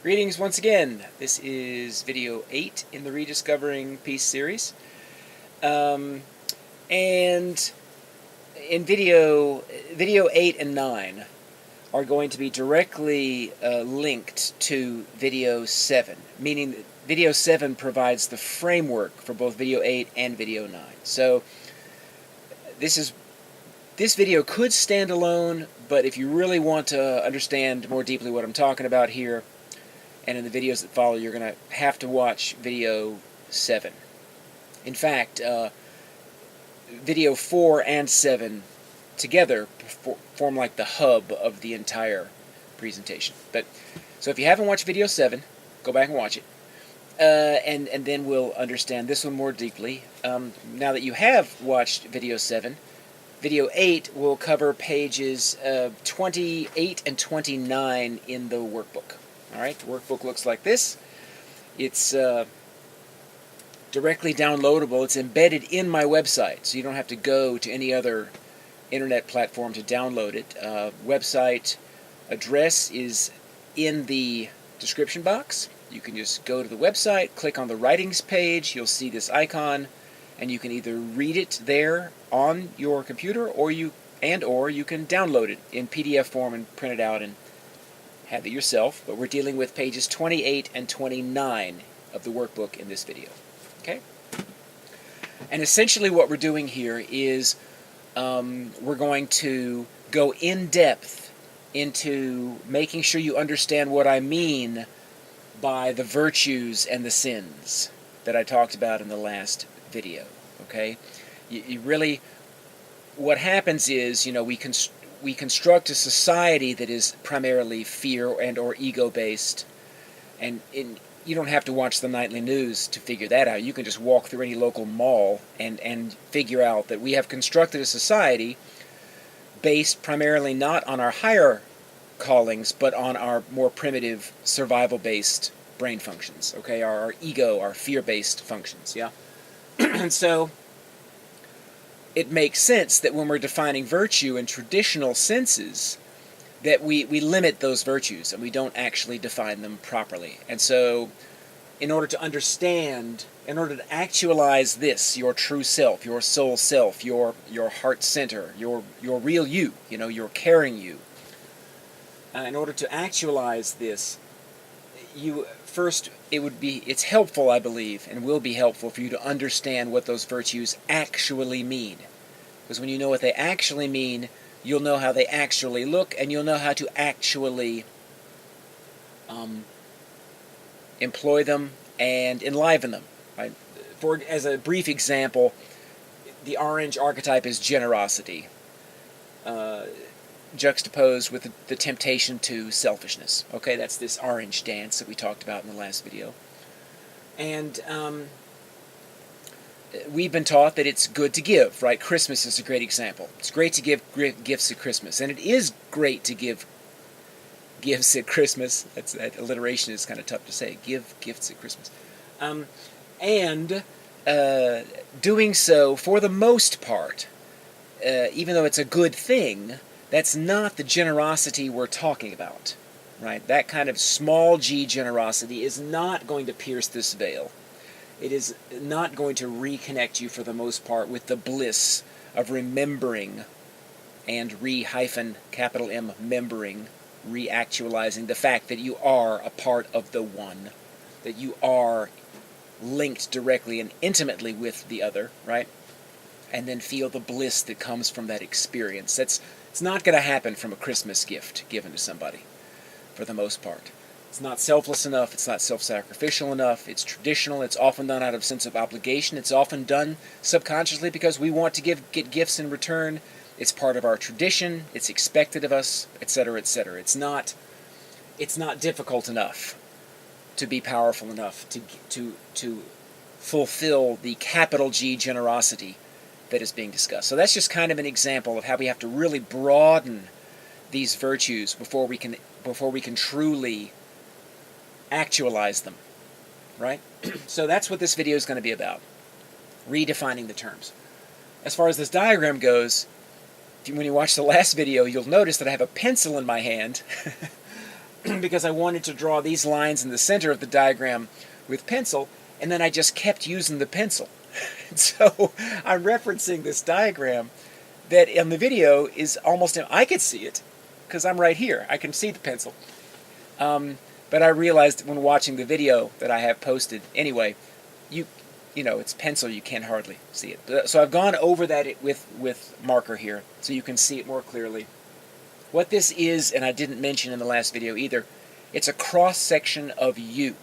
Greetings once again. This is video 8 in the Rediscovering Peace series. And in video 8 and 9 are going to be directly linked to video 7, meaning that video 7 provides the framework for both video 8 and video 9. So this video could stand alone, but if you really want to understand more deeply what I'm talking about here, and in the videos that follow, you're going to have to watch video 7. In fact, video 4 and 7 together form like the hub of the entire presentation. So if you haven't watched video 7, go back and watch it, and then we'll understand this one more deeply. Now that you have watched video 7, video 8 will cover pages 28 and 29 in the workbook. Alright, the workbook looks like this. It's directly downloadable. It's embedded in my website, so you don't have to go to any other internet platform to download it. Website address is in the description box. You can just go to the website, click on the writings page, you'll see this icon, and you can either read it there on your computer, or you can download it in PDF form and print it out and have it yourself. But we're dealing with pages 28 and 29 of the workbook in this video. Okay? And essentially what we're doing here is we're going to go in depth into making sure you understand what I mean by the virtues and the sins that I talked about in the last video. Okay? You really, what happens is, we construct a society that is primarily fear and or ego-based, and you don't have to watch the nightly news to figure that out. You can just walk through any local mall and figure out that we have constructed a society based primarily not on our higher callings, but on our more primitive survival-based brain functions, okay? Our ego, our fear-based functions, yeah? And so it makes sense that when we're defining virtue in traditional senses, that we limit those virtues and we don't actually define them properly. And so in order to understand, in order to actualize this, your true self, your soul self, your heart center, your real you, your caring you, in order to actualize this, it's helpful, I believe, and will be helpful for you to understand what those virtues actually mean. Because when you know what they actually mean, you'll know how they actually look, and you'll know how to actually employ them and enliven them. Right? As a brief example, the orange archetype is generosity, juxtaposed with the temptation to selfishness. Okay, that's this orange dance that we talked about in the last video. And we've been taught that it's good to give, right? Christmas is a great example. It's great to give gifts at Christmas, and it is great to give gifts at Christmas. That alliteration is kind of tough to say. Give gifts at Christmas. And doing so, for the most part, even though it's a good thing, that's not the generosity we're talking about, right? That kind of small g generosity is not going to pierce this veil. It is not going to reconnect you, for the most part, with the bliss of remembering and capital M, membering, reactualizing the fact that you are a part of the one, that you are linked directly and intimately with the other, right? And then feel the bliss that comes from that experience. It's not going to happen from a Christmas gift given to somebody, for the most part. It's not selfless enough, it's not self-sacrificial enough, it's traditional, it's often done out of a sense of obligation, it's often done subconsciously because we want to get gifts in return, it's part of our tradition, it's expected of us, etc., etc. It's not difficult enough to be powerful enough to fulfill the capital G generosity that is being discussed. So that's just kind of an example of how we have to really broaden these virtues before we can truly actualize them, right? So that's what this video is going to be about, redefining the terms. As far as this diagram goes, when you watch the last video, you'll notice that I have a pencil in my hand because I wanted to draw these lines in the center of the diagram with pencil, and then I just kept using the pencil. And so I'm referencing this diagram that in the video is almost, I could see it because I'm right here. I can see the pencil. But I realized when watching the video that I have posted, anyway, you know, it's pencil, you can hardly see it. So I've gone over that with marker here so you can see it more clearly. What this is, and I didn't mention in the last video either, it's a cross-section of you.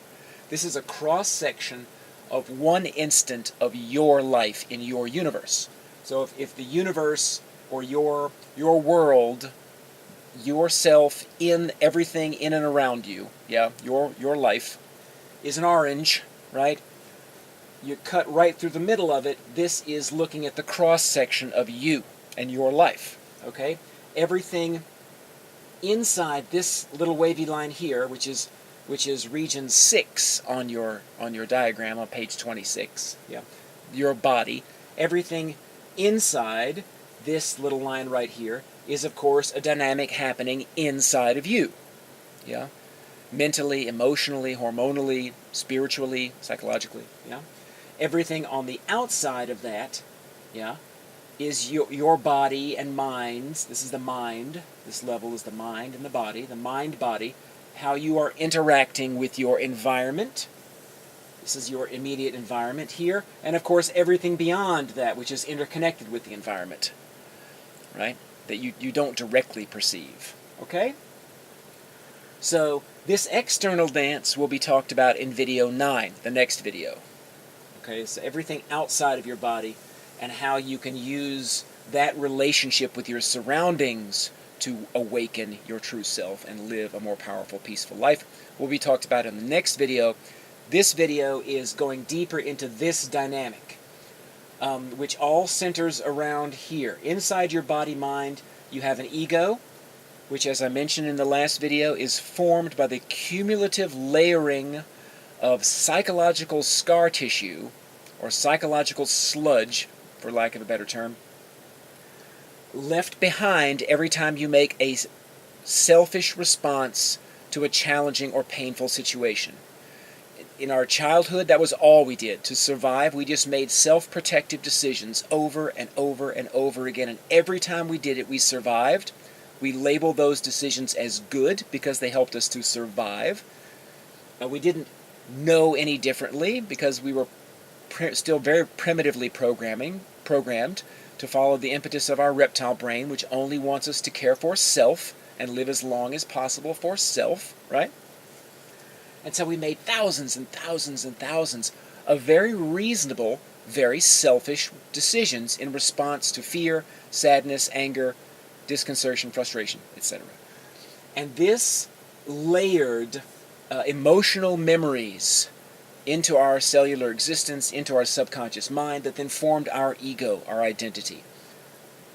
This is a cross-section of one instant of your life in your universe. So if the universe or your world, yourself in everything in and around you, yeah, your life, is an orange, right? You cut right through the middle of it. This is looking at the cross-section of you and your life, okay? Everything inside this little wavy line here, which is region 6 on your diagram on page 26, yeah, your body, everything inside this little line right here is, of course, a dynamic happening inside of you, yeah, mentally, emotionally, hormonally, spiritually, psychologically, yeah. Everything on the outside of that, yeah, is your body and minds. This is the mind. This level is the mind and the body, the mind-body, how you are interacting with your environment. This is your immediate environment here. And, of course, everything beyond that, which is interconnected with the environment, right, that you don't directly perceive. Okay? So this external dance will be talked about in video 9, the next video. Okay, so everything outside of your body and how you can use that relationship with your surroundings to awaken your true self and live a more powerful, peaceful life will be talked about in the next video. This video is going deeper into this dynamic, which all centers around here. Inside your body-mind, you have an ego, which, as I mentioned in the last video, is formed by the cumulative layering of psychological scar tissue, or psychological sludge, for lack of a better term, left behind every time you make a selfish response to a challenging or painful situation. In our childhood, that was all we did. To survive, we just made self-protective decisions over and over and over again, and every time we did it, we survived. We labeled those decisions as good because they helped us to survive. We didn't know any differently because we were still very primitively programmed to follow the impetus of our reptile brain, which only wants us to care for self and live as long as possible for self, right? And so we made thousands and thousands and thousands of very reasonable, very selfish decisions in response to fear, sadness, anger, disconcertion, frustration, etc. And this layered emotional memories into our cellular existence, into our subconscious mind, that then formed our ego, our identity,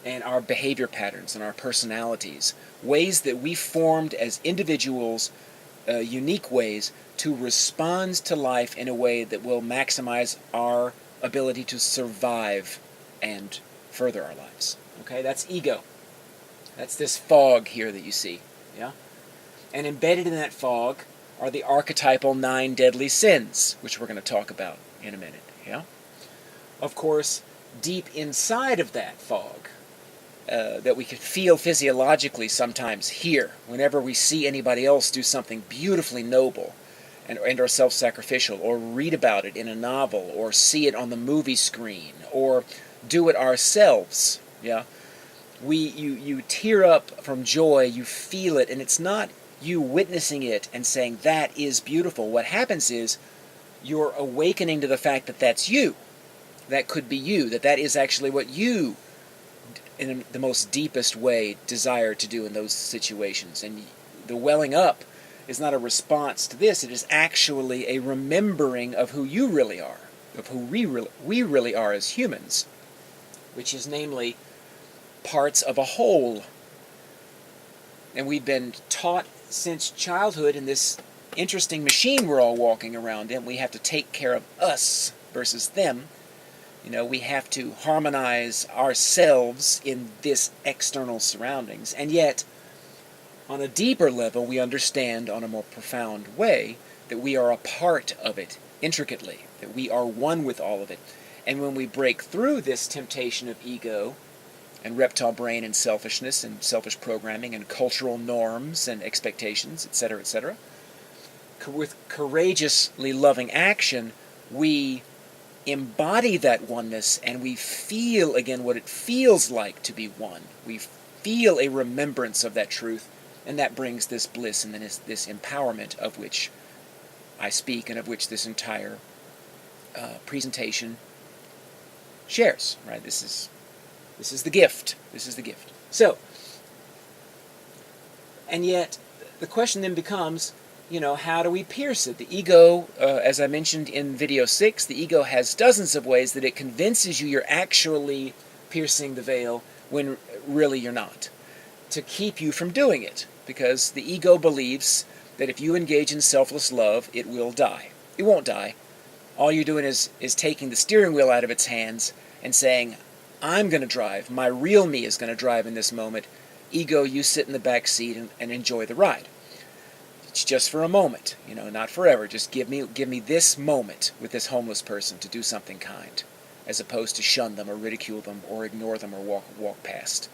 and our behavior patterns and our personalities, ways that we formed as individuals, unique ways to respond to life in a way that will maximize our ability to survive and further our lives. Okay, that's ego. That's this fog here that you see, yeah? And embedded in that fog are the archetypal 9 deadly sins, which we're going to talk about in a minute, yeah? Of course, deep inside of that fog, that we can feel physiologically sometimes here, whenever we see anybody else do something beautifully noble and are self-sacrificial, or read about it in a novel, or see it on the movie screen, or do it ourselves, yeah? You tear up from joy, you feel it, and it's not you witnessing it and saying, that is beautiful. What happens is you're awakening to the fact that that's you. That could be you, that is actually what you, in the most deepest way, desire to do in those situations. And the welling up is not a response to this, it is actually a remembering of who you really are, of who we really are as humans, which is namely parts of a whole. And we've been taught since childhood in this interesting machine we're all walking around in, we have to take care of us versus them. You know, we have to harmonize ourselves in this external surroundings. And yet, On a deeper level, we understand on a more profound way that we are a part of it intricately, that we are one with all of it. And when we break through this temptation of ego and reptile brain and selfishness and selfish programming and cultural norms and expectations, etc., with courageously loving action, we embody that oneness and we feel again what it feels like to be one. We feel a remembrance of that truth, and that brings this bliss and this empowerment of which I speak and of which this entire presentation shares. Right? This is the gift. This is the gift. So, and yet the question then becomes, how do we pierce it? The ego, as I mentioned in video 6, the ego has dozens of ways that it convinces you you're actually piercing the veil when really you're not, to keep you from doing it, because the ego believes that if you engage in selfless love, it will die. It won't die. All you're doing is taking the steering wheel out of its hands and saying, I'm going to drive. My real me is going to drive in this moment. Ego, you sit in the back seat and enjoy the ride. It's just for a moment, not forever. Just give me this moment with this homeless person to do something kind, as opposed to shun them or ridicule them or ignore them or walk past,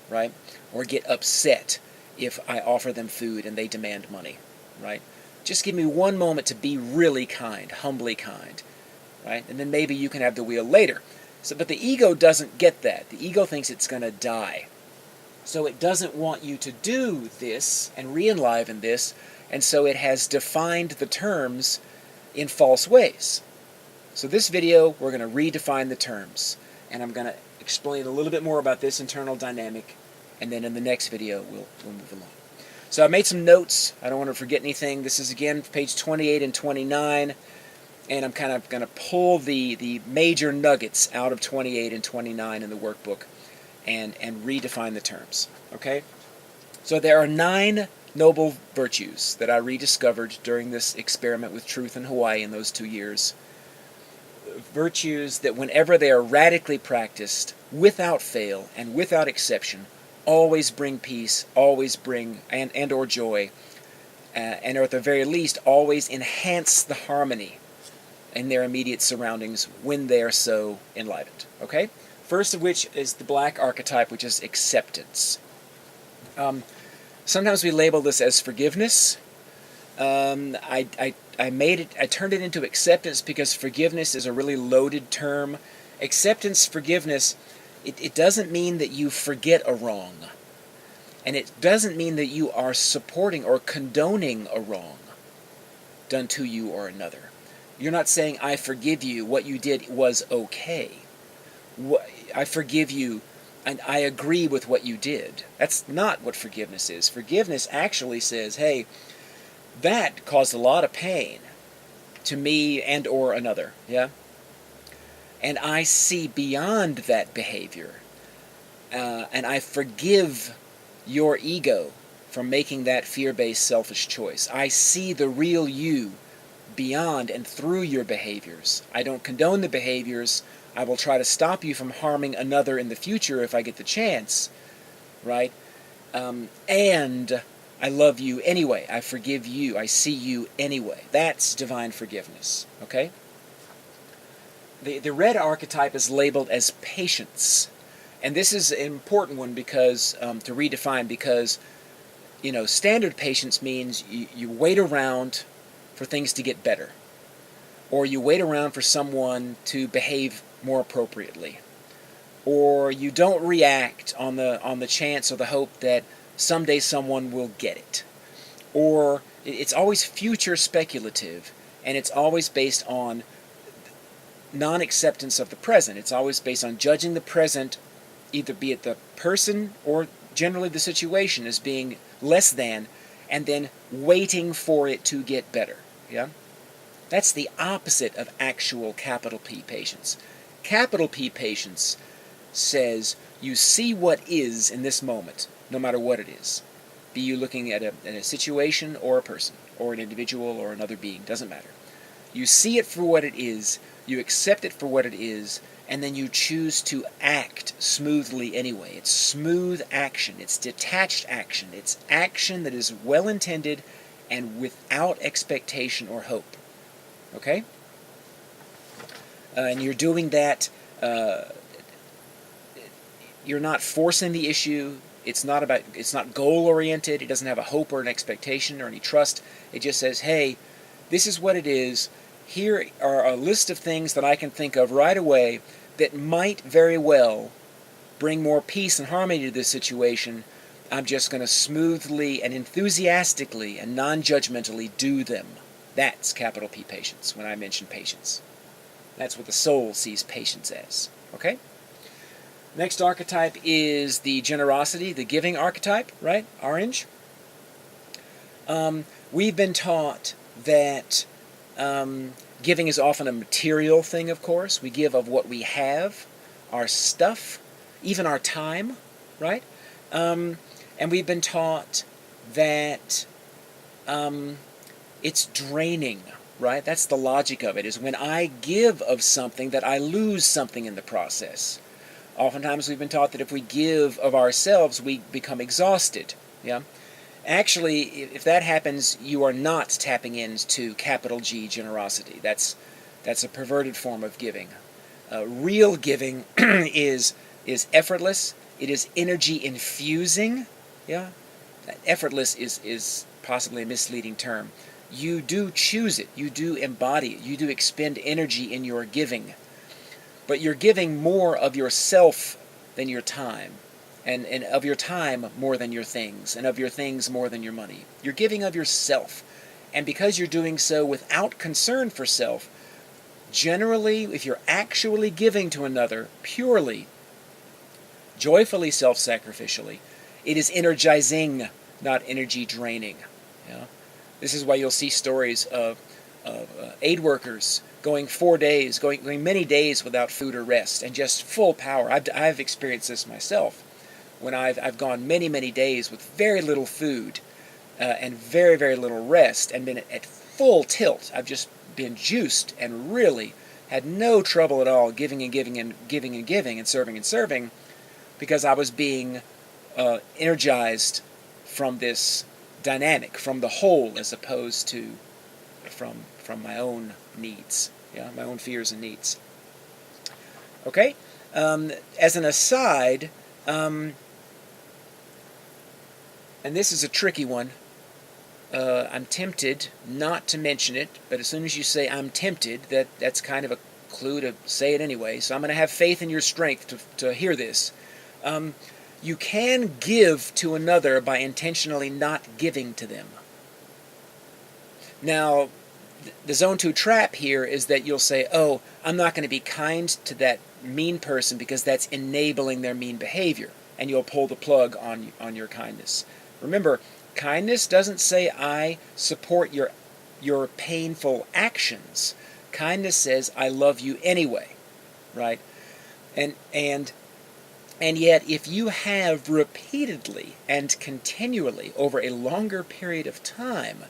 right? Or get upset if I offer them food and they demand money, right? Just give me one moment to be really kind, humbly kind, right? And then maybe you can have the wheel later. But the ego doesn't get that. The ego thinks it's going to die. So it doesn't want you to do this and re-enliven this, and so it has defined the terms in false ways. So this video, we're going to redefine the terms, and I'm going to explain a little bit more about this internal dynamic, and then in the next video we'll move along. So I made some notes. I don't want to forget anything. This is again page 28 and 29, and I'm kind of going to pull the major nuggets out of 28 and 29 in the workbook and redefine the terms. Okay? So there are 9 noble virtues that I rediscovered during this experiment with truth in Hawaii in those 2 years. Virtues that whenever they are radically practiced, without fail and without exception, always bring peace, always bring and or joy, and or at the very least always enhance the harmony in their immediate surroundings when they are so enlivened. Okay? First of which is the black archetype, which is acceptance. Sometimes we label this as forgiveness. I turned it into acceptance because forgiveness is a really loaded term. Acceptance, forgiveness, it doesn't mean that you forget a wrong. And it doesn't mean that you are supporting or condoning a wrong done to you or another. You're not saying, I forgive you, what you did was okay. I forgive you, and I agree with what you did. That's not what forgiveness is. Forgiveness actually says, hey, that caused a lot of pain to me and or another, yeah? And I see beyond that behavior, and I forgive your ego for making that fear-based selfish choice. I see the real you beyond and through your behaviors. I don't condone the behaviors. I will try to stop you from harming another in the future if I get the chance, right? And I love you anyway. I forgive you. I see you anyway. That's divine forgiveness, okay? The red archetype is labeled as patience. And this is an important one because to redefine, because standard patience means you wait around for things to get better, or you wait around for someone to behave more appropriately, or you don't react on the chance or the hope that someday someone will get it, or it's always future speculative, and it's always based on non-acceptance of the present. It's always based on judging the present, either be it the person or generally the situation, as being less than, and then waiting for it to get better. Yeah? That's the opposite of actual capital P patience. Capital P patience says you see what is in this moment, no matter what it is. Be you looking at a situation or a person, or an individual or another being, doesn't matter. You see it for what it is, you accept it for what it is, and then you choose to act smoothly anyway. It's smooth action. It's detached action. It's action that is well-intended and without expectation or hope. Okay? And you're doing that, you're not forcing the issue. It's not goal-oriented. It doesn't have a hope or an expectation or any trust. It just says, hey, this is what it is. Here are a list of things that I can think of right away that might very well bring more peace and harmony to this situation. I'm just going to smoothly and enthusiastically and non-judgmentally do them. That's capital P patience when I mention patience. That's what the soul sees patience as. Okay? Next archetype is the generosity, the giving archetype, right? Orange. We've been taught that giving is often a material thing, of course. We give of what we have, our stuff, even our time, right? And we've been taught that it's draining, right? That's the logic of it, is when I give of something that I lose something in the process. Oftentimes we've been taught that if we give of ourselves, we become exhausted. Yeah. Actually, if that happens, you are not tapping into capital G generosity. That's a perverted form of giving. Real giving is effortless. It is energy infusing. Yeah. Effortless is possibly a misleading term. You do choose it. You do embody it. You do expend energy in your giving. But you're giving more of yourself than your time, and of your time more than your things, and of your things more than your money. You're giving of yourself. And because you're doing so without concern for self, generally, if you're actually giving to another purely, joyfully, self-sacrificially, it is energizing, not energy draining. Yeah? This is why you'll see stories of aid workers going 4 days, going many days without food or rest, and just full power. I've experienced this myself, when I've gone many days with very little food and very little rest, and been at full tilt. I've just been juiced and really had no trouble at all giving and giving and serving and serving, because I was being energized from this dynamic, from the whole, as opposed to from my own needs, yeah, my own fears and needs. Okay, as an aside, and this is a tricky one. I'm tempted not to mention it, but as soon as you say I'm tempted, that's kind of a clue to say it anyway. So I'm going to have faith in your strength to hear this. You can give to another by intentionally not giving to them. Now, the Zone 2 trap here is that you'll say, oh, I'm not going to be kind to that mean person because that's enabling their mean behavior, and you'll pull the plug on your kindness. Remember, kindness doesn't say I support your painful actions. Kindness says I love you anyway, right? And yet, if you have repeatedly and continually over a longer period of time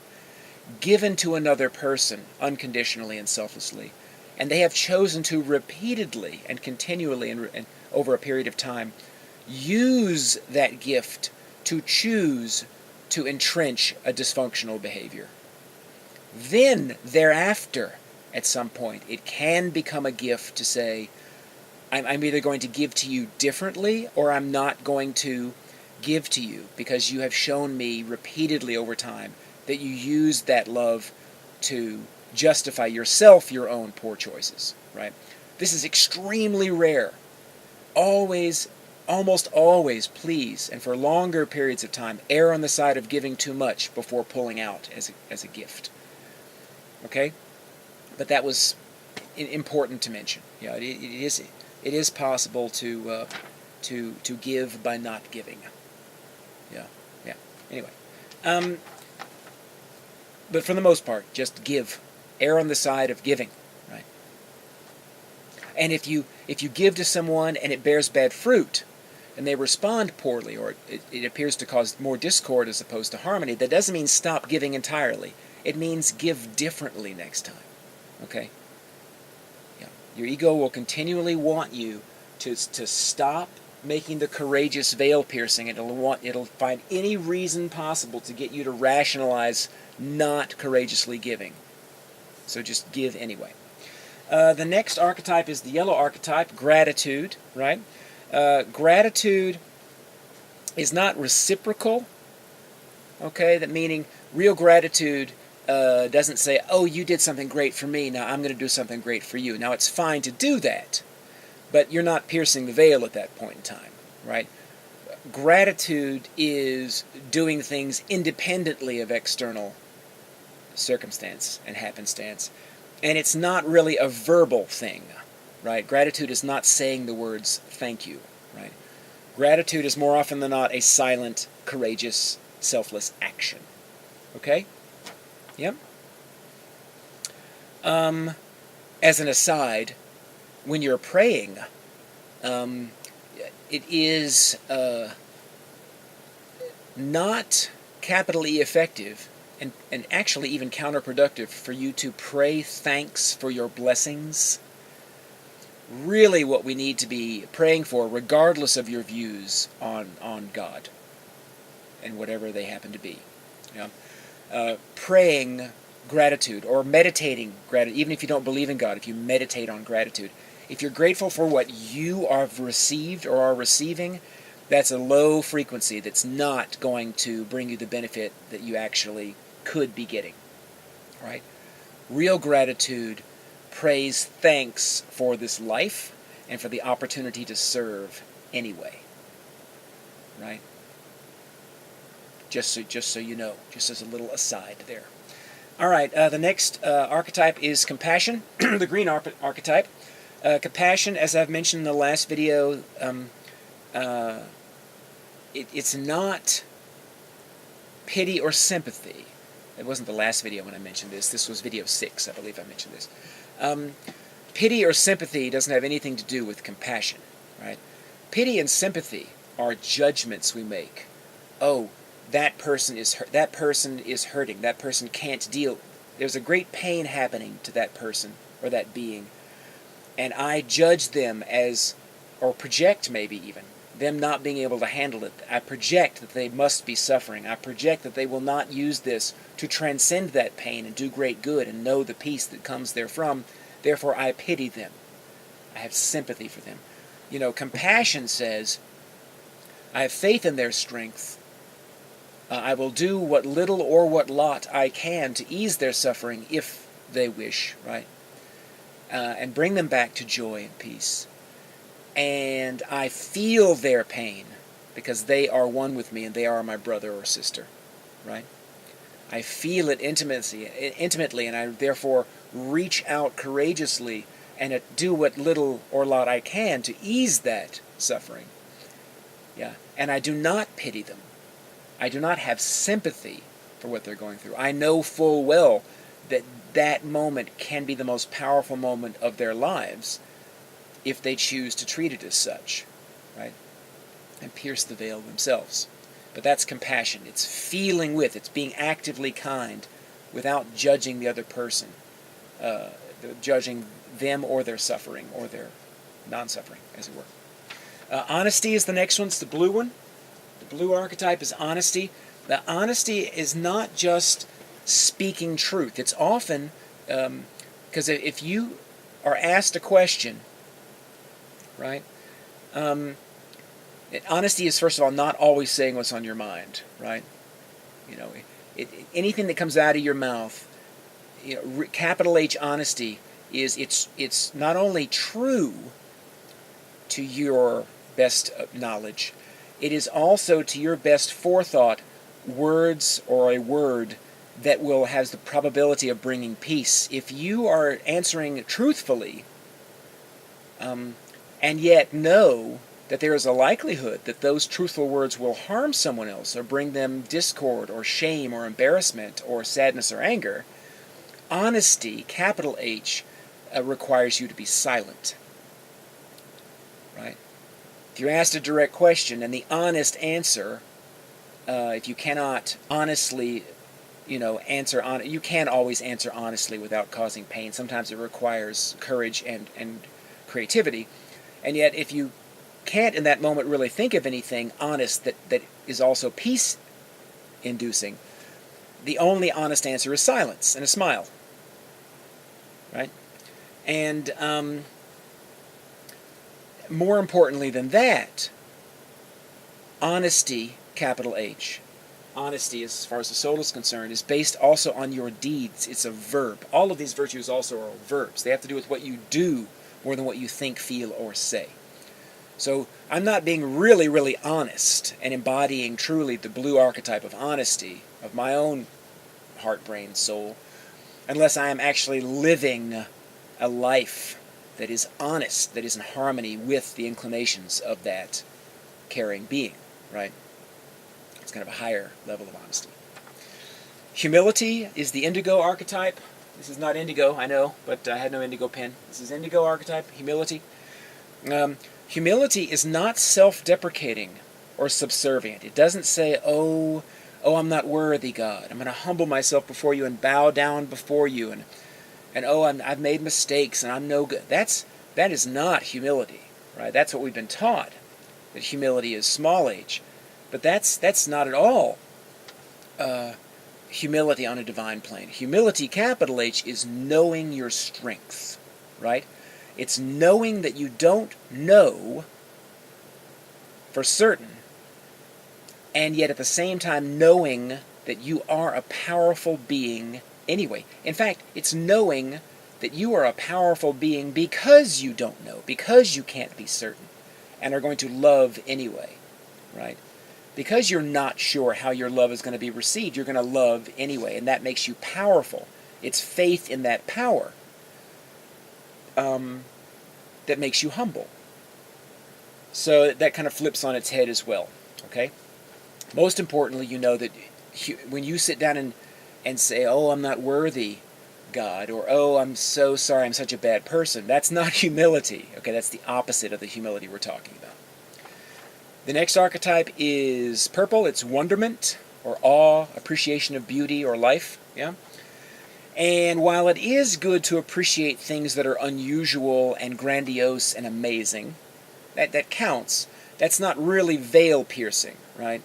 given to another person unconditionally and selflessly, and they have chosen to repeatedly and continually and over a period of time use that gift to choose to entrench a dysfunctional behavior, then thereafter, at some point, it can become a gift to say, I'm either going to give to you differently, or I'm not going to give to you because you have shown me repeatedly over time that you use that love to justify yourself your own poor choices, right? This is extremely rare. Almost always, please, and for longer periods of time, err on the side of giving too much before pulling out as a gift. Okay? But that was important to mention. Yeah, it is possible to give by not giving. Yeah. Anyway, but for the most part, just give. Err on the side of giving, right? And if you give to someone and it bears bad fruit, and they respond poorly, or it appears to cause more discord as opposed to harmony, that doesn't mean stop giving entirely. It means give differently next time. Okay? Yeah. Your ego will continually want you to stop making the courageous veil piercing. It'll find any reason possible to get you to rationalize not courageously giving. So just give anyway. The next archetype is the yellow archetype, gratitude, right? Gratitude is not reciprocal, okay? That meaning real gratitude doesn't say, oh, you did something great for me, now I'm going to do something great for you. Now, it's fine to do that, but you're not piercing the veil at that point in time, right? Gratitude is doing things independently of external circumstance and happenstance, and it's not really a verbal thing, right? Gratitude is not saying the words thank you, right? Gratitude is more often than not a silent, courageous, selfless action. Okay? Yep. As an aside, when you're praying, it is not capital E effective and actually even counterproductive for you to pray thanks for your blessings. Really what we need to be praying for, regardless of your views on God and whatever they happen to be. You know? Praying gratitude or meditating gratitude, even if you don't believe in God, if you meditate on gratitude, if you're grateful for what you have received or are receiving, that's a low frequency that's not going to bring you the benefit that you actually could be getting. Right? Real gratitude prays thanks for this life and for the opportunity to serve anyway. Right? Just so you know, just as a little aside there. All right, the next archetype is compassion, the green archetype. Compassion, as I've mentioned in the last video, it's not pity or sympathy. It wasn't the last video when I mentioned this. This was video 6, I believe I mentioned this. Pity or sympathy doesn't have anything to do with compassion, right? Pity and sympathy are judgments we make. Oh, that person is hurting. That person can't deal. There's a great pain happening to that person or that being, and I judge them as, or project maybe even, them not being able to handle it. I project that they must be suffering. I project that they will not use this to transcend that pain and do great good and know the peace that comes therefrom. Therefore, I pity them. I have sympathy for them. You know, compassion says, I have faith in their strength. I will do what little or what lot I can to ease their suffering if they wish, right? And bring them back to joy and peace. And I feel their pain because they are one with me and they are my brother or sister, right? I feel it intimately, and I therefore reach out courageously and do what little or lot I can to ease that suffering. Yeah, and I do not pity them. I do not have sympathy for what they're going through. I know full well that that moment can be the most powerful moment of their lives if they choose to treat it as such, right? And pierce the veil themselves. But that's compassion. It's feeling with, it's being actively kind without judging the other person, judging them or their suffering or their non-suffering, as it were. Honesty is the next one. It's the blue one. The blue archetype is honesty. The honesty is not just speaking truth. It's often, because if you are asked a question, right, honesty is, first of all, not always saying what's on your mind, right? You know, anything that comes out of your mouth, you know, capital H honesty is it's not only true to your best knowledge, it is also to your best forethought words or a word that will have the probability of bringing peace. If you are answering truthfully, and yet know that there is a likelihood that those truthful words will harm someone else or bring them discord or shame or embarrassment or sadness or anger, honesty, capital H, requires you to be silent. Right? If you're asked a direct question and the honest answer, if you cannot honestly answer on. You can always answer honestly without causing pain. Sometimes it requires courage and creativity. And yet, if you can't in that moment really think of anything honest that is also peace-inducing, the only honest answer is silence and a smile. Right? And more importantly than that, honesty, capital H. Honesty, as far as the soul is concerned, is based also on your deeds. It's a verb. All of these virtues also are verbs. They have to do with what you do more than what you think, feel, or say. So I'm not being really, really honest and embodying truly the blue archetype of honesty of my own heart, brain, soul, unless I am actually living a life that is honest, that is in harmony with the inclinations of that caring being, right? It's kind of a higher level of honesty. Humility is the indigo archetype. This is not indigo, I know, but I had no indigo pen. This is indigo archetype, humility. Humility is not self-deprecating or subservient. It doesn't say, oh, I'm not worthy, God. I'm going to humble myself before you and bow down before you, and I've made mistakes and I'm no good. That is not humility, right? That's what we've been taught, that humility is small h. But that's not at all humility on a divine plane. Humility, capital H, is knowing your strength, right? It's knowing that you don't know for certain, and yet at the same time knowing that you are a powerful being anyway. In fact, it's knowing that you are a powerful being because you don't know, because you can't be certain, and are going to love anyway, right? Because you're not sure how your love is going to be received, you're going to love anyway, and that makes you powerful. It's faith in that power that makes you humble. So that kind of flips on its head as well, okay? Most importantly, you know that when you sit down and say, oh, I'm not worthy, God, or oh, I'm so sorry, I'm such a bad person, that's not humility, okay? That's the opposite of the humility we're talking about. The next archetype is purple. It's wonderment, or awe, appreciation of beauty or life, yeah? And while it is good to appreciate things that are unusual and grandiose and amazing, that counts, that's not really veil-piercing, right?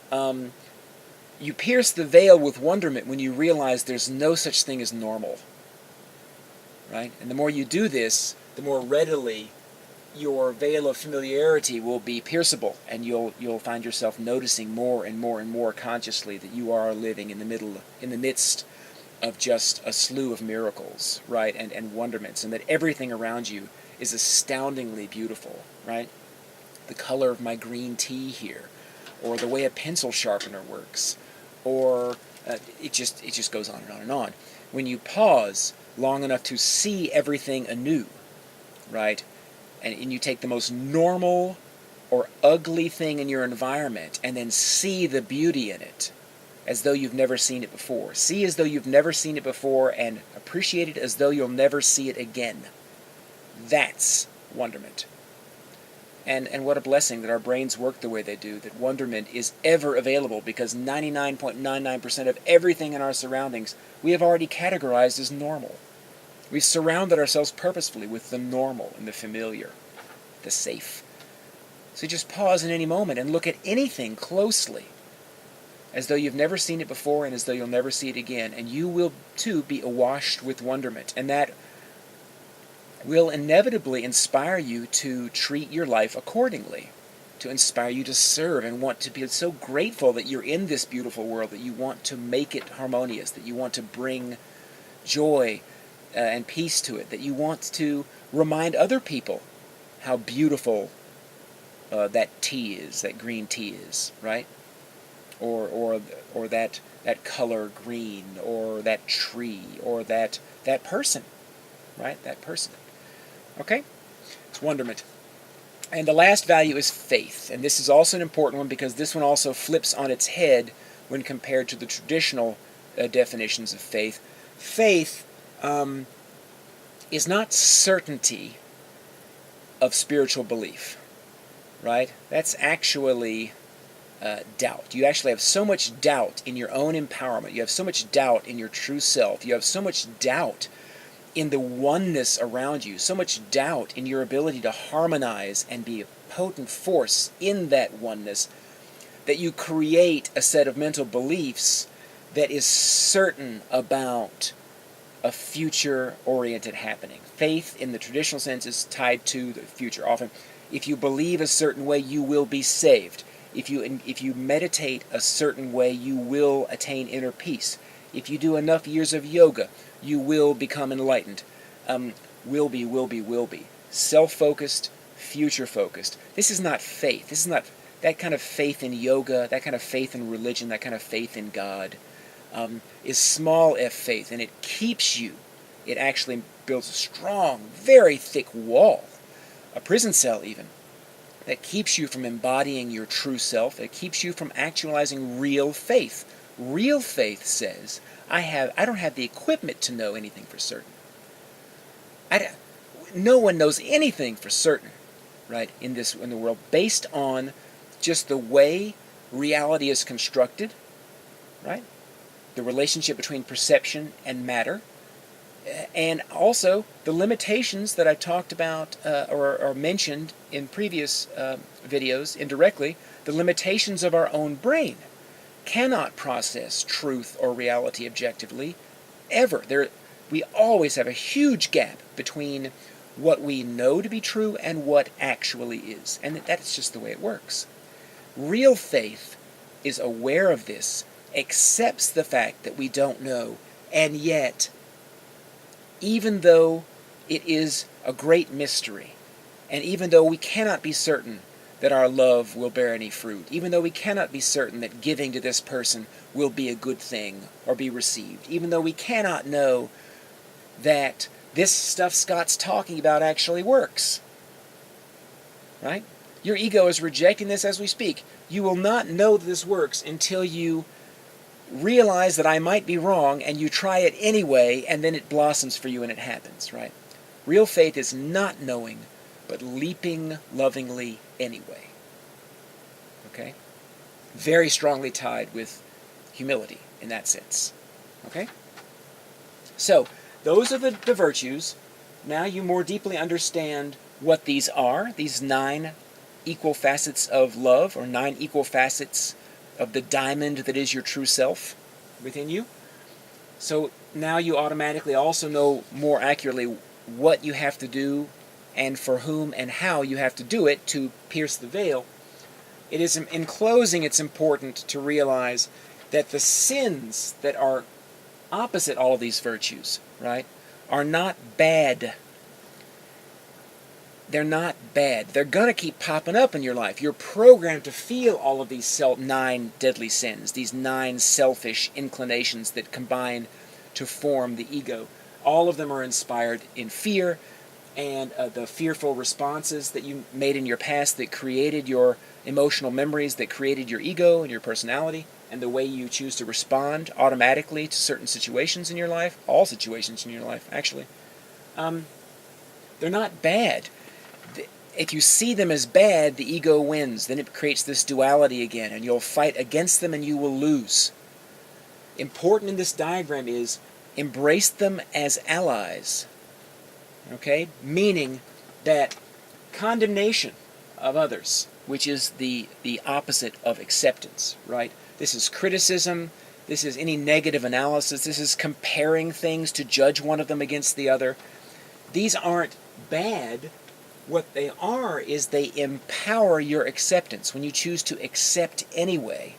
You pierce the veil with wonderment when you realize there's no such thing as normal, right? And the more you do this, the more readily your veil of familiarity will be pierceable, and you'll find yourself noticing more and more and more consciously that you are living in the midst of just a slew of miracles, right, and wonderments, and that everything around you is astoundingly beautiful, right? The color of my green tea here, or the way a pencil sharpener works, or it just goes on and on and on. When you pause long enough to see everything anew, right? And you take the most normal or ugly thing in your environment and then see the beauty in it as though you've never seen it before. See as though you've never seen it before and appreciate it as though you'll never see it again. That's wonderment. And what a blessing that our brains work the way they do, that wonderment is ever available, because 99.99% of everything in our surroundings we have already categorized as normal. We've surrounded ourselves purposefully with the normal and the familiar, the safe. So just pause in any moment and look at anything closely, as though you've never seen it before and as though you'll never see it again, and you will too be awashed with wonderment, and that will inevitably inspire you to treat your life accordingly, to inspire you to serve and want to be so grateful that you're in this beautiful world, that you want to make it harmonious, that you want to bring joy and peace to it, that you want to remind other people how beautiful that tea is, that green tea is, right? Or that color green, or that tree, or that person, right? That person. Okay? It's wonderment. And the last value is faith, and this is also an important one because this one also flips on its head when compared to the traditional definitions of faith. Faith is not certainty of spiritual belief, right? That's actually doubt. You actually have so much doubt in your own empowerment. You have so much doubt in your true self. You have so much doubt in the oneness around you, so much doubt in your ability to harmonize and be a potent force in that oneness, that you create a set of mental beliefs that is certain about a future-oriented happening. Faith, in the traditional sense, is tied to the future. Often, if you believe a certain way, you will be saved. If you meditate a certain way, you will attain inner peace. If you do enough years of yoga, you will become enlightened. Will be. Self-focused, future-focused. This is not faith. This is not that kind of faith in yoga, that kind of faith in religion, that kind of faith in God. Is small f faith, and it keeps you. It actually builds a strong, very thick wall, a prison cell even, that keeps you from embodying your true self. It keeps you from actualizing real faith. Real faith says, I don't have the equipment to know anything for certain. No one knows anything for certain, right, in the world, based on just the way reality is constructed, right? The relationship between perception and matter, and also the limitations that I talked about or mentioned in previous videos indirectly, the limitations of our own brain. Cannot process truth or reality objectively, ever. We always have a huge gap between what we know to be true and what actually is, and that's just the way it works. Real faith is aware of this, accepts the fact that we don't know, and yet, even though it is a great mystery, and even though we cannot be certain that our love will bear any fruit, even though we cannot be certain that giving to this person will be a good thing or be received, even though we cannot know that this stuff Scought's talking about actually works, right? Your ego is rejecting this as we speak. You will not know that this works until you realize that I might be wrong, and you try it anyway, and then it blossoms for you and it happens, right? Real faith is not knowing, but leaping lovingly anyway. Okay? Very strongly tied with humility in that sense. Okay? So, those are the virtues. Now you more deeply understand what these are, these 9 equal facets of love, or 9 equal facets of the diamond that is your true self within you. So now you automatically also know more accurately what you have to do and for whom and how you have to do it to pierce the veil. It is, in closing, it's important to realize that the sins that are opposite all of these virtues, right, are not bad. They're not bad. They're going to keep popping up in your life. You're programmed to feel all of these 9 deadly sins, these 9 selfish inclinations that combine to form the ego. All of them are inspired in fear, and the fearful responses that you made in your past that created your emotional memories, that created your ego and your personality, and the way you choose to respond automatically to certain situations in your life, all situations in your life, actually. They're not bad. If you see them as bad, the ego wins. Then it creates this duality again, and you'll fight against them and you will lose. Important in this diagram is embrace them as allies. Okay? Meaning that condemnation of others, which is the opposite of acceptance, right? This is criticism, this is any negative analysis, this is comparing things to judge one of them against the other. These aren't bad. What they are is they empower your acceptance. When you choose to accept anyway,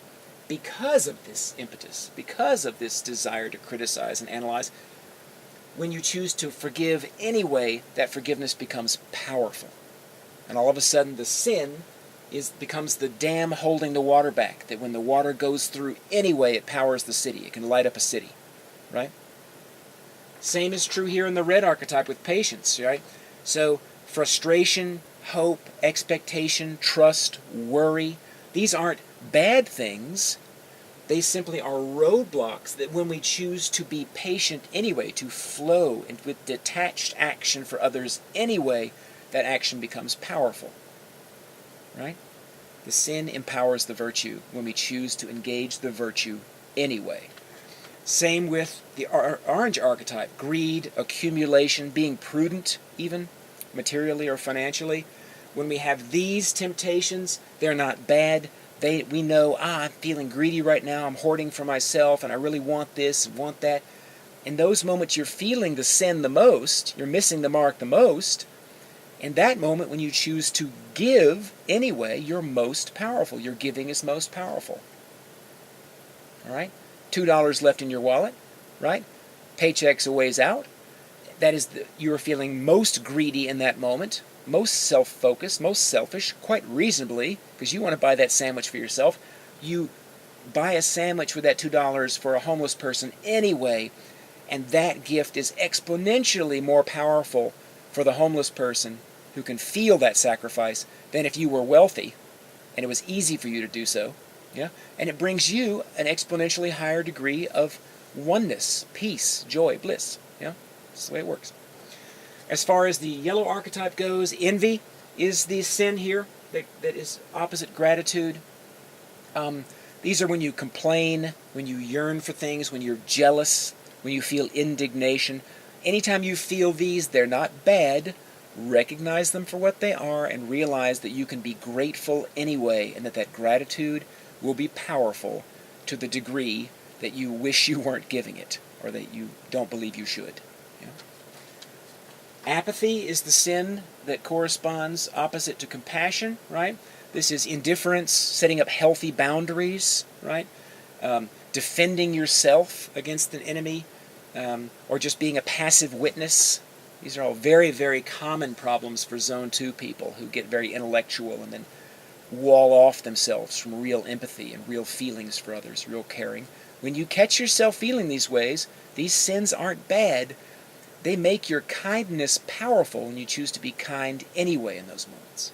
because of this impetus, because of this desire to criticize and analyze, when you choose to forgive anyway, that forgiveness becomes powerful. And all of a sudden the sin becomes the dam holding the water back, that when the water goes through anyway, it powers the city. It can light up a city, right? Same is true here in the red archetype with patience, right? So frustration, hope, expectation, trust, worry, these aren't bad things. They simply are roadblocks that when we choose to be patient anyway, to flow and with detached action for others anyway, that action becomes powerful. Right? The sin empowers the virtue when we choose to engage the virtue anyway. Same with the orange archetype, greed, accumulation, being prudent even, materially or financially. When we have these temptations, they're not bad. We know, I'm feeling greedy right now, I'm hoarding for myself, and I really want this and want that. In those moments you're feeling the sin the most, you're missing the mark the most. In that moment, when you choose to give anyway, you're most powerful. Your giving is most powerful. All right? $2 left in your wallet, right? Paycheck's a ways out. That is, you're feeling most greedy in that moment, most self-focused, most selfish, quite reasonably, because you want to buy that sandwich for yourself. You buy a sandwich with that $2 for a homeless person anyway, and that gift is exponentially more powerful for the homeless person who can feel that sacrifice than if you were wealthy and it was easy for you to do so. Yeah? And it brings you an exponentially higher degree of oneness, peace, joy, bliss. Yeah? That's the way it works. As far as the yellow archetype goes, envy is the sin here that is opposite gratitude. These are when you complain, when you yearn for things, when you're jealous, when you feel indignation. Anytime you feel these, they're not bad. Recognize them for what they are and realize that you can be grateful anyway, and that gratitude will be powerful to the degree that you wish you weren't giving it, or that you don't believe you should. Yeah? Apathy is the sin that corresponds opposite to compassion, right? This is indifference, setting up healthy boundaries, right? Defending yourself against an enemy, or just being a passive witness. These are all very, very common problems for Zone 2 people who get very intellectual and then wall off themselves from real empathy and real feelings for others, real caring. When you catch yourself feeling these ways, these sins aren't bad. They make your kindness powerful when you choose to be kind anyway in those moments.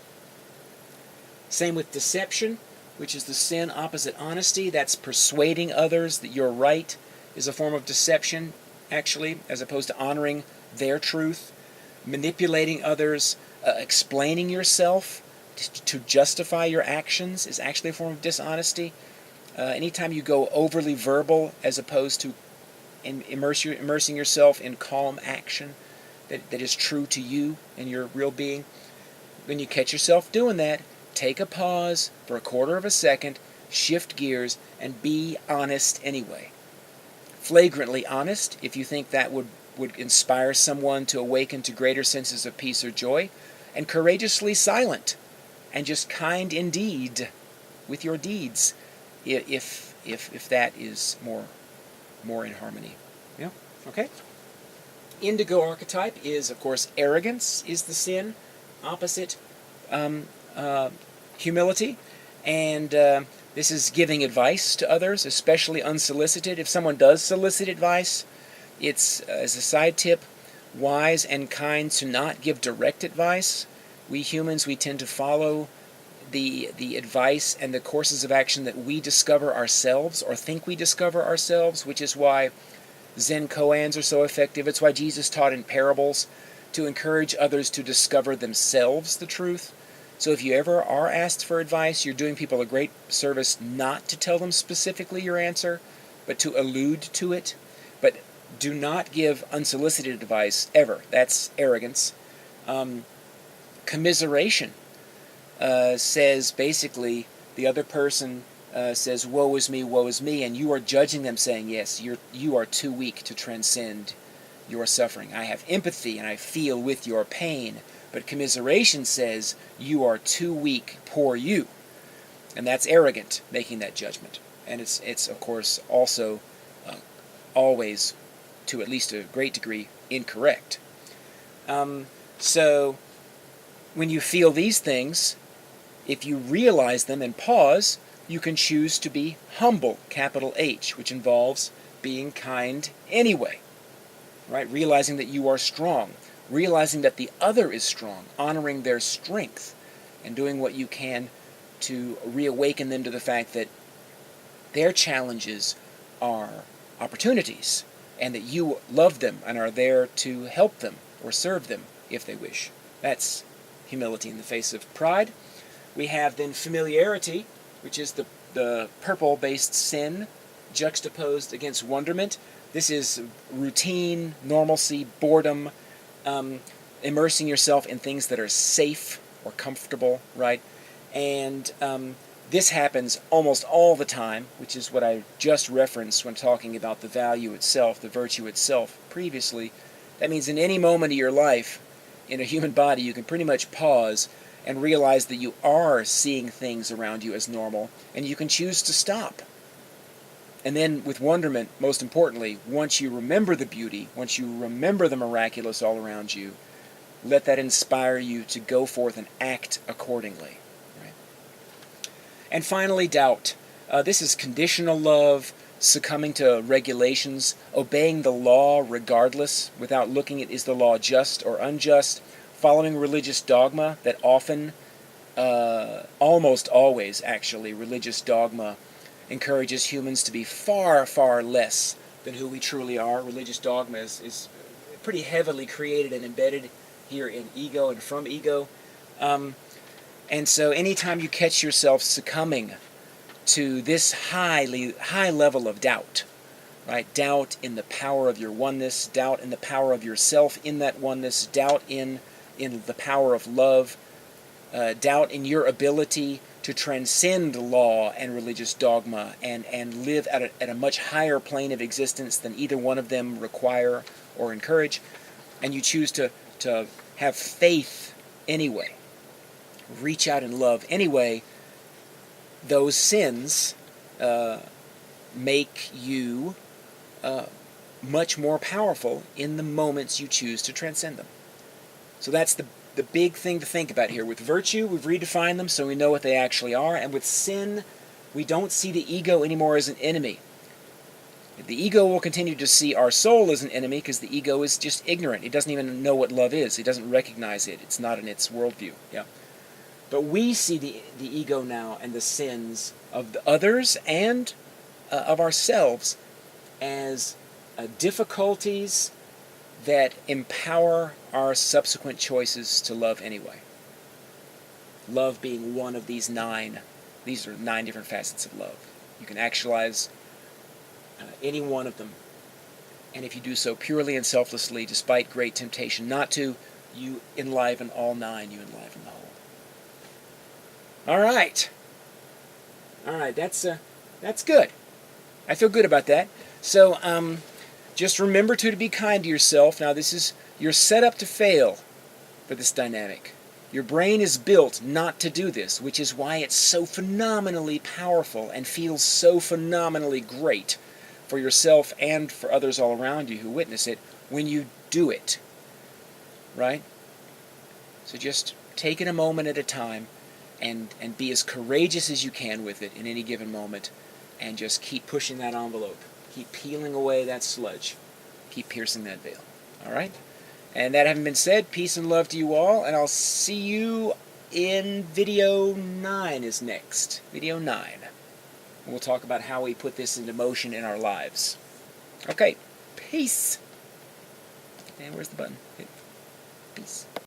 Same with deception, which is the sin opposite honesty. That's persuading others that you're right, is a form of deception, actually, as opposed to honoring their truth. Manipulating others, explaining yourself to justify your actions is actually a form of dishonesty. Anytime you go overly verbal as opposed to immersing yourself in calm action that is true to you and your real being, when you catch yourself doing that, take a pause for a quarter of a second, shift gears, and be honest anyway. Flagrantly honest, if you think that would inspire someone to awaken to greater senses of peace or joy, and courageously silent, and just kind indeed with your deeds, if that is more in harmony. Yeah? Okay? Indigo archetype is, of course, arrogance is the sin, opposite humility, and this is giving advice to others, especially unsolicited. If someone does solicit advice, it's, as a side tip, wise and kind to not give direct advice. We humans, we tend to follow the advice and the courses of action that we discover ourselves or think we discover ourselves, which is why Zen koans are so effective. It's why Jesus taught in parables to encourage others to discover themselves the truth. So if you ever are asked for advice, you're doing people a great service not to tell them specifically your answer, but to allude to it. But do not give unsolicited advice, ever. That's arrogance. Commiseration says basically the other person says, woe is me, and you are judging them saying, yes, you are too weak to transcend your suffering. I have empathy and I feel with your pain. But commiseration says, you are too weak, poor you. And that's arrogant, making that judgment. And it's of course, also always, to at least a great degree, incorrect. So, when you feel these things, if you realize them and pause, you can choose to be humble, capital H, which involves being kind anyway. Right? Realizing that you are strong. Realizing that the other is strong, honoring their strength, and doing what you can to reawaken them to the fact that their challenges are opportunities, and that you love them and are there to help them or serve them if they wish. That's humility in the face of pride. We have then familiarity, which is the purple-based sin, juxtaposed against wonderment. This is routine, normalcy, boredom, immersing yourself in things that are safe or comfortable, right? And this happens almost all the time, which is what I just referenced when talking about the value itself, the virtue itself previously. That means in any moment of your life, in a human body, you can pretty much pause and realize that you are seeing things around you as normal, and you can choose to stop. And then with wonderment, most importantly, once you remember the beauty, once you remember the miraculous all around you, let that inspire you to go forth and act accordingly. And finally, doubt. This is conditional love, succumbing to regulations, obeying the law regardless, without looking at is the law just or unjust, following religious dogma that often, almost always actually, religious dogma encourages humans to be far, far less than who we truly are. Religious dogma is pretty heavily created and embedded here in ego and from ego. And so anytime you catch yourself succumbing to this high level of doubt, right? Doubt in the power of your oneness, doubt in the power of yourself in that oneness, doubt in the power of love, doubt in your ability to transcend law and religious dogma and live at a much higher plane of existence than either one of them require or encourage, and you choose to have faith anyway, reach out in love anyway, those sins make you much more powerful in the moments you choose to transcend them. So that's the big thing to think about here. With virtue, we've redefined them so we know what they actually are, and with sin, we don't see the ego anymore as an enemy. The ego will continue to see our soul as an enemy because the ego is just ignorant. It doesn't even know what love is. It doesn't recognize it. It's not in its worldview. Yeah. But we see the ego now and the sins of the others and of ourselves as difficulties that empower our subsequent choices to love anyway. Love being one of these 9. These are 9 different facets of love. You can actualize any one of them. And if you do so purely and selflessly, despite great temptation not to, you enliven all 9. You enliven the whole. All right, that's good. I feel good about that. So just remember to be kind to yourself. Now you're set up to fail for this dynamic. Your brain is built not to do this, which is why it's so phenomenally powerful and feels so phenomenally great for yourself and for others all around you who witness it when you do it. Right? So just take it a moment at a time. And be as courageous as you can with it in any given moment, and just keep pushing that envelope. Keep peeling away that sludge. Keep piercing that veil. All right? And that having been said, peace and love to you all, and I'll see you in video 9 is next. Video 9. We'll talk about how we put this into motion in our lives. Okay, peace. And where's the button? Peace.